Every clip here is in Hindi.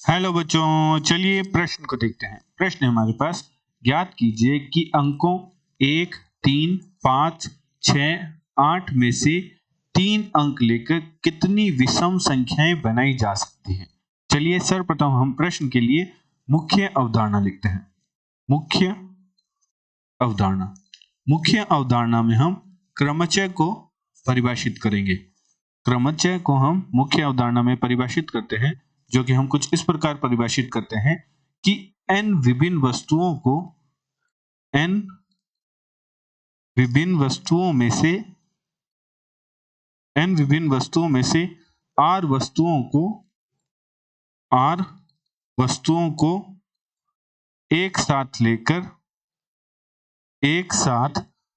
हेलो बच्चों, चलिए प्रश्न को देखते हैं। प्रश्न है हमारे पास, ज्ञात कीजिए कि अंकों 1, 3, 5, 6, 8 में से 3 अंक लेकर कितनी विषम संख्याएं बनाई जा सकती हैं। चलिए सर्वप्रथम हम प्रश्न के लिए मुख्य अवधारणा लिखते हैं। मुख्य अवधारणा मुख्य अवधारणा में हम क्रमचय को परिभाषित करेंगे। क्रमचय को हम मुख्य अवधारणा में परिभाषित करते हैं, जो कि हम कुछ इस प्रकार परिभाषित करते हैं कि n विभिन्न वस्तुओं में से r वस्तुओं को एक साथ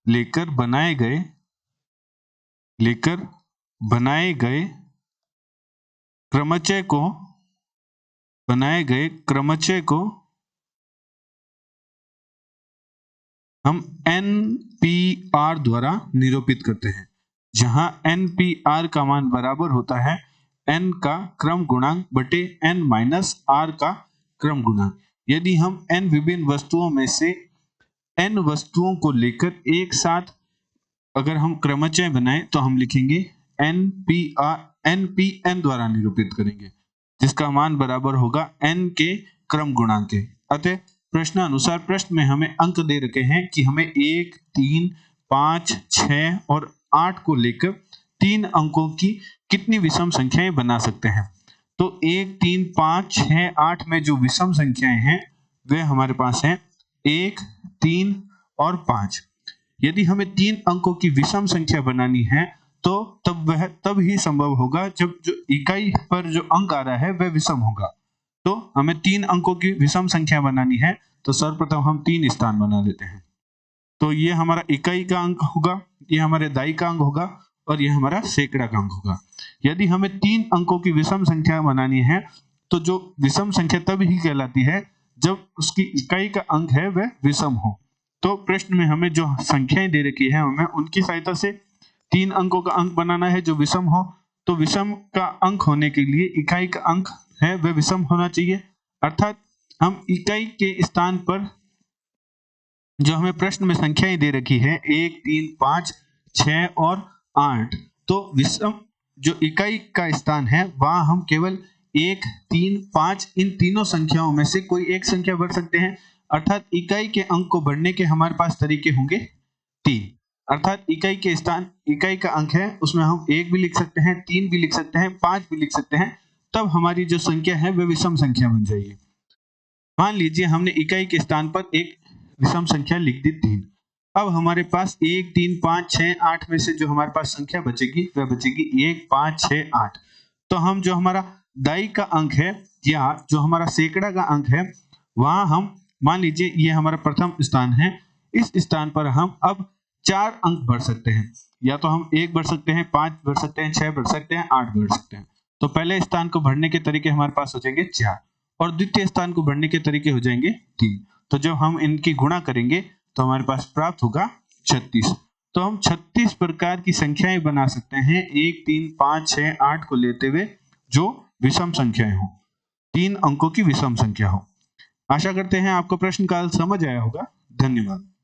लेकर बनाए गए क्रमचय को हम NPR द्वारा निरूपित करते हैं, जहां NPR का मान बराबर होता है n का क्रम गुणांक बटे n माइनस r का क्रम गुणांक। यदि हम n विभिन्न वस्तुओं में से n वस्तुओं को लेकर एक साथ अगर हम क्रमचय बनाए तो हम लिखेंगे NPN द्वारा निरूपित करेंगे, जिसका मान बराबर होगा n के क्रम गुणांक के। अतः प्रश्न अनुसार प्रश्न में हमें अंक दे रखे हैं कि हमें 1, 3, 5, 6 और 8 को लेकर 3 अंकों की कितनी विषम संख्याएं बना सकते हैं। तो 1, 3, 5, 6, 8 में जो विषम संख्याएं हैं वे हमारे पास हैं 1, 3 और 5। यदि हमें 3 अंकों की विषम संख्या बनानी है तो तब ही संभव होगा जब जो इकाई पर जो अंक आ रहा है वह विषम होगा। तो हमें 3 अंकों की विषम संख्या बनानी है तो सर्वप्रथम हम 3 स्थान बना लेते हैं। तो ये हमारा इकाई का अंक होगा, ये हमारे दाई का अंक होगा और ये हमारा सैकड़ा का अंक होगा। यदि हमें 3 अंकों की विषम संख्या बनानी है तो जो विषम संख्या तब ही कहलाती है जब उसकी इकाई का अंक है वह विषम हो। तो प्रश्न में हमें जो संख्याएं दे रखी है हमें उनकी सहायता से 3 अंकों का अंक बनाना है जो विषम हो। तो विषम का अंक होने के लिए इकाई का अंक है वह विषम होना चाहिए, अर्थात हम इकाई के स्थान पर जो हमें प्रश्न में संख्याएं दे रखी है 1, 3, 5, 6 और 8, तो विषम जो इकाई का स्थान है वहां हम केवल 1, 3, 5 इन तीनों संख्याओं में से कोई एक संख्या भर सकते हैं। अर्थात इकाई के अंक को भरने के हमारे पास तरीके होंगे 3। अर्थात इकाई का अंक है उसमें हम 1 भी लिख सकते हैं, 3 भी लिख सकते हैं, 5 भी लिख सकते हैं, तब हमारी जो संख्या है वह विषम संख्या बन जाएगी। मान लीजिए हमने इकाई के स्थान पर एक विषम संख्या लिख दी 3। अब हमारे पास 1, 3, 5, 6, 8 में से जो हमारे पास संख्या बचेगी वह बचेगी 1, 5, 6, 8। तो हम जो हमारा दाई का अंक है या जो हमारा सैकड़ा का अंक है वहां हम मान लीजिए ये हमारा प्रथम स्थान है, इस स्थान पर हम अब 4 अंक भर सकते हैं। या तो हम 1 भर सकते हैं, 5 भर सकते हैं, 6 भर सकते हैं, 8 भर सकते हैं। तो पहले स्थान को भरने के तरीके हमारे पास हो जाएंगे 4 और द्वितीय स्थान को भरने के तरीके हो जाएंगे 3। तो जब हम इनकी गुणा करेंगे तो हमारे पास प्राप्त होगा 36। तो हम 36 प्रकार की संख्याएं बना सकते हैं 1, 3, 5, 6, 8 को लेते हुए जो विषम संख्याएं हो, 3 अंकों की विषम संख्या हो। आशा करते हैं आपको प्रश्न काल समझ आया होगा। धन्यवाद।